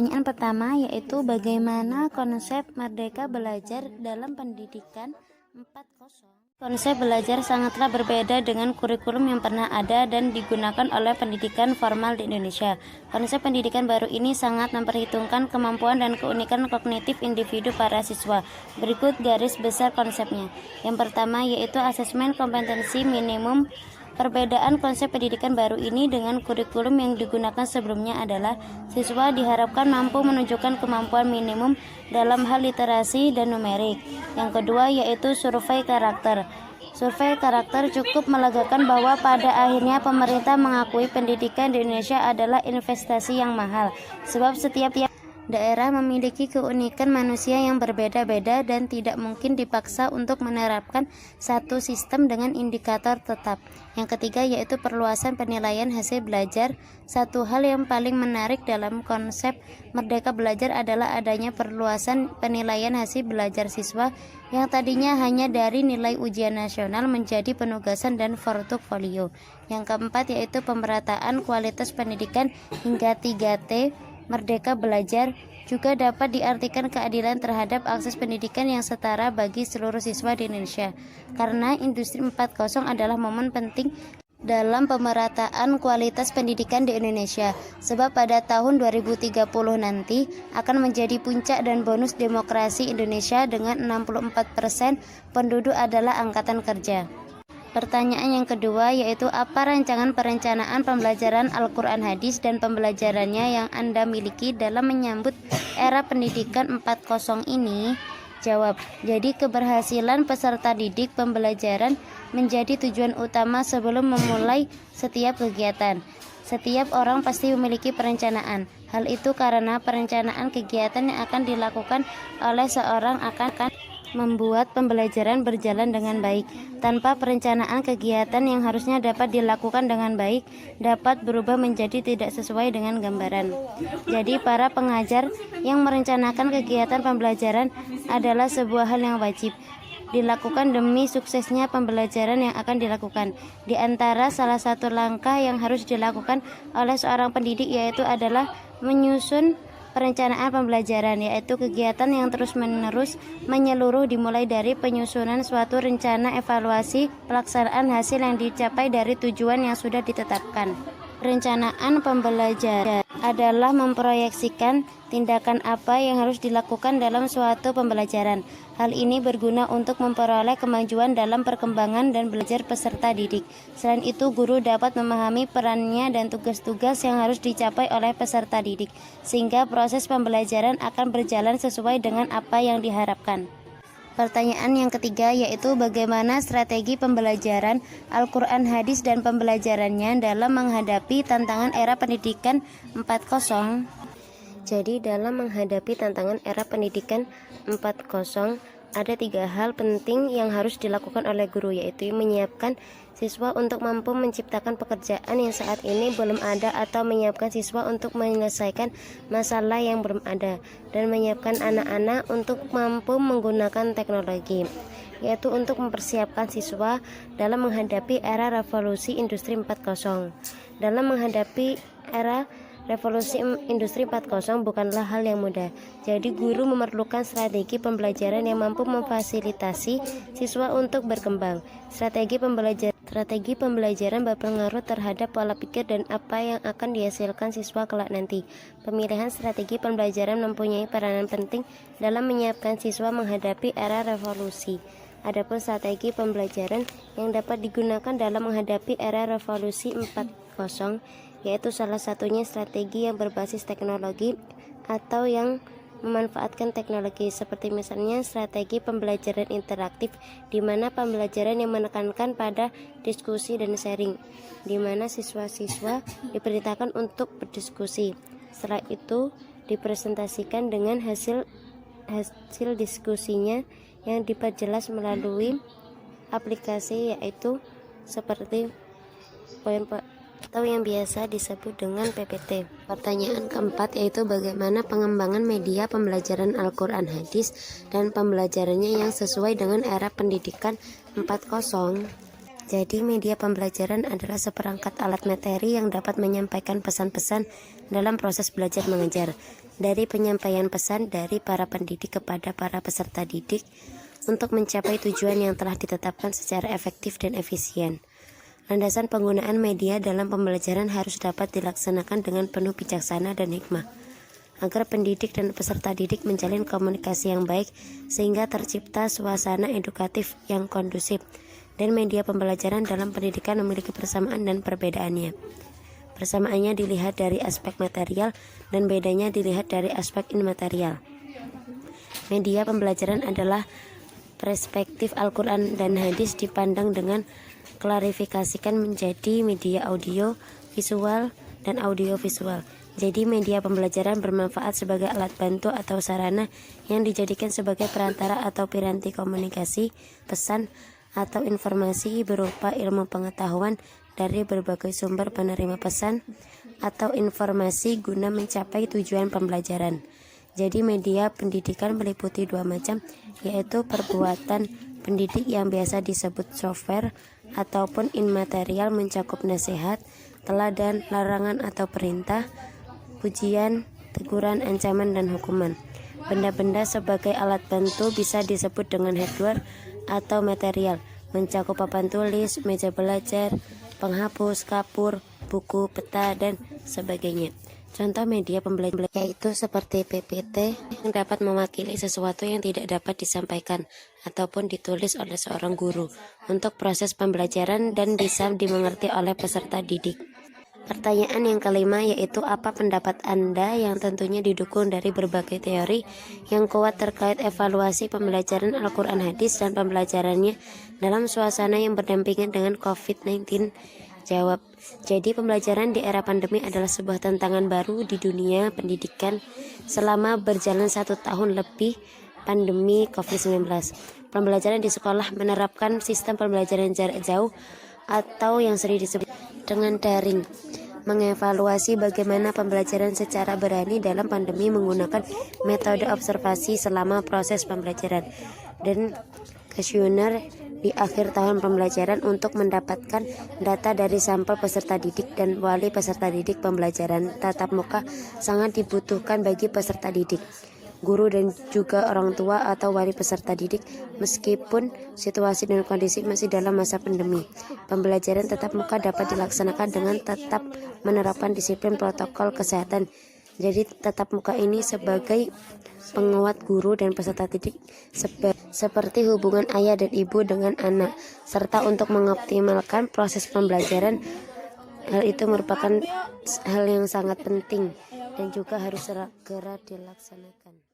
Pertanyaan pertama yaitu bagaimana konsep merdeka belajar dalam pendidikan 4.0? Konsep belajar sangatlah berbeda dengan kurikulum yang pernah ada dan digunakan oleh pendidikan formal di Indonesia. Konsep pendidikan baru ini sangat memperhitungkan kemampuan dan keunikan kognitif individu para siswa. Berikut garis besar konsepnya. Yang pertama yaitu asesmen kompetensi minimum. Perbedaan konsep pendidikan baru ini dengan kurikulum yang digunakan sebelumnya adalah siswa diharapkan mampu menunjukkan kemampuan minimum dalam hal literasi dan numerik. Yang kedua yaitu survei karakter. Survei karakter cukup melegakan bahwa pada akhirnya pemerintah mengakui pendidikan di Indonesia adalah investasi yang mahal, sebab setiap daerah memiliki keunikan manusia yang berbeda-beda dan tidak mungkin dipaksa untuk menerapkan satu sistem dengan indikator tetap. Yang ketiga yaitu perluasan penilaian hasil belajar. Satu hal yang paling menarik dalam konsep merdeka belajar adalah adanya perluasan penilaian hasil belajar siswa yang tadinya hanya dari nilai ujian nasional menjadi penugasan dan portofolio. Yang keempat yaitu pemerataan kualitas pendidikan hingga 3T. Merdeka belajar juga dapat diartikan keadilan terhadap akses pendidikan yang setara bagi seluruh siswa di Indonesia. Karena industri 4.0 adalah momen penting dalam pemerataan kualitas pendidikan di Indonesia. Sebab pada tahun 2030 nanti akan menjadi puncak dan bonus demokrasi Indonesia dengan 64% penduduk adalah angkatan kerja. Pertanyaan yang kedua yaitu apa rancangan perencanaan pembelajaran Al-Quran Hadis dan pembelajarannya yang Anda miliki dalam menyambut era pendidikan 4.0 ini? Jawab, jadi keberhasilan peserta didik pembelajaran menjadi tujuan utama sebelum memulai setiap kegiatan. Setiap orang pasti memiliki perencanaan. Hal itu karena perencanaan kegiatan yang akan dilakukan oleh seorang akan membuat pembelajaran berjalan dengan baik. Tanpa perencanaan, kegiatan yang harusnya dapat dilakukan dengan baik dapat berubah menjadi tidak sesuai dengan gambaran. Jadi para pengajar yang merencanakan kegiatan pembelajaran adalah sebuah hal yang wajib dilakukan demi suksesnya pembelajaran yang akan dilakukan. Di antara salah satu langkah yang harus dilakukan oleh seorang pendidik yaitu adalah menyusun perencanaan pembelajaran, yaitu kegiatan yang terus-menerus menyeluruh dimulai dari penyusunan suatu rencana evaluasi pelaksanaan hasil yang dicapai dari tujuan yang sudah ditetapkan. Perencanaan pembelajaran adalah memproyeksikan tindakan apa yang harus dilakukan dalam suatu pembelajaran. Hal ini berguna untuk memperoleh kemajuan dalam perkembangan dan belajar peserta didik. Selain itu, guru dapat memahami perannya dan tugas-tugas yang harus dicapai oleh peserta didik, sehingga proses pembelajaran akan berjalan sesuai dengan apa yang diharapkan. Pertanyaan yang ketiga yaitu bagaimana strategi pembelajaran Al-Quran Hadis dan pembelajarannya dalam menghadapi tantangan era pendidikan 4.0. Jadi dalam menghadapi tantangan era pendidikan 4.0 ada 3 hal penting yang harus dilakukan oleh guru, yaitu menyiapkan siswa untuk mampu menciptakan pekerjaan yang saat ini belum ada atau menyiapkan siswa untuk menyelesaikan masalah yang belum ada, dan menyiapkan anak-anak untuk mampu menggunakan teknologi, yaitu untuk mempersiapkan siswa dalam menghadapi era revolusi industri 4.0. Dalam menghadapi era revolusi industri 4.0 bukanlah hal yang mudah. Jadi guru memerlukan strategi pembelajaran yang mampu memfasilitasi siswa untuk berkembang. Strategi pembelajaran berpengaruh terhadap pola pikir dan apa yang akan dihasilkan siswa kelak nanti. Pemilihan strategi pembelajaran mempunyai peranan penting dalam menyiapkan siswa menghadapi era revolusi. Adapun strategi pembelajaran yang dapat digunakan dalam menghadapi era revolusi 4.0 yaitu salah satunya strategi yang berbasis teknologi atau yang memanfaatkan teknologi, seperti misalnya strategi pembelajaran interaktif, di mana pembelajaran yang menekankan pada diskusi dan sharing, di mana siswa-siswa diperintahkan untuk berdiskusi. Setelah itu dipresentasikan dengan hasil diskusinya yang diperjelas melalui aplikasi, yaitu seperti poin atau yang biasa disebut dengan PPT. Pertanyaan keempat yaitu bagaimana pengembangan media pembelajaran Al-Quran Hadis dan pembelajarannya yang sesuai dengan era pendidikan 4.0. Jadi media pembelajaran adalah seperangkat alat materi yang dapat menyampaikan pesan-pesan dalam proses belajar mengajar. Dari penyampaian pesan dari para pendidik kepada para peserta didik untuk mencapai tujuan yang telah ditetapkan secara efektif dan efisien. Landasan penggunaan media dalam pembelajaran harus dapat dilaksanakan dengan penuh bijaksana dan hikmah, agar pendidik dan peserta didik menjalin komunikasi yang baik sehingga tercipta suasana edukatif yang kondusif. Dan media pembelajaran dalam pendidikan memiliki persamaan dan perbedaannya. Persamaannya dilihat dari aspek material dan bedanya dilihat dari aspek imaterial. Media pembelajaran adalah perspektif Al-Quran dan hadis dipandang dengan klarifikasikan menjadi media audio, visual, dan audiovisual. Jadi media pembelajaran bermanfaat sebagai alat bantu atau sarana yang dijadikan sebagai perantara atau piranti komunikasi, pesan, atau informasi berupa ilmu pengetahuan dari berbagai sumber penerima pesan atau informasi guna mencapai tujuan pembelajaran. Jadi media pendidikan meliputi dua macam, yaitu perbuatan pendidik yang biasa disebut software ataupun imaterial mencakup nasihat, teladan, larangan atau perintah, pujian, teguran, ancaman, dan hukuman. Benda-benda sebagai alat bantu bisa disebut dengan hardware atau material, mencakup papan tulis, meja belajar, penghapus, kapur, buku, peta, dan sebagainya. Contoh media pembelajaran yaitu seperti PPT yang dapat mewakili sesuatu yang tidak dapat disampaikan ataupun ditulis oleh seorang guru untuk proses pembelajaran dan bisa dimengerti oleh peserta didik. Pertanyaan yang kelima yaitu apa pendapat Anda yang tentunya didukung dari berbagai teori yang kuat terkait evaluasi pembelajaran Al-Quran hadis dan pembelajarannya dalam suasana yang berdampingan dengan COVID-19. Jawab, jadi pembelajaran di era pandemi adalah sebuah tantangan baru di dunia pendidikan selama berjalan 1 tahun lebih pandemi COVID-19. Pembelajaran di sekolah menerapkan sistem pembelajaran jarak jauh atau yang sering disebut dengan daring, mengevaluasi bagaimana pembelajaran secara berani dalam pandemi menggunakan metode observasi selama proses pembelajaran dan kuesioner di akhir tahun pembelajaran untuk mendapatkan data dari sampel peserta didik dan wali peserta didik. Pembelajaran tatap muka sangat dibutuhkan bagi peserta didik, guru, dan juga orang tua atau wali peserta didik meskipun situasi dan kondisi masih dalam masa pandemi. Pembelajaran tatap muka dapat dilaksanakan dengan tetap menerapkan disiplin protokol kesehatan. Jadi tatap muka ini sebagai penguat guru dan peserta didik seperti hubungan ayah dan ibu dengan anak, serta untuk mengoptimalkan proses pembelajaran. Hal itu merupakan hal yang sangat penting dan juga harus segera dilaksanakan.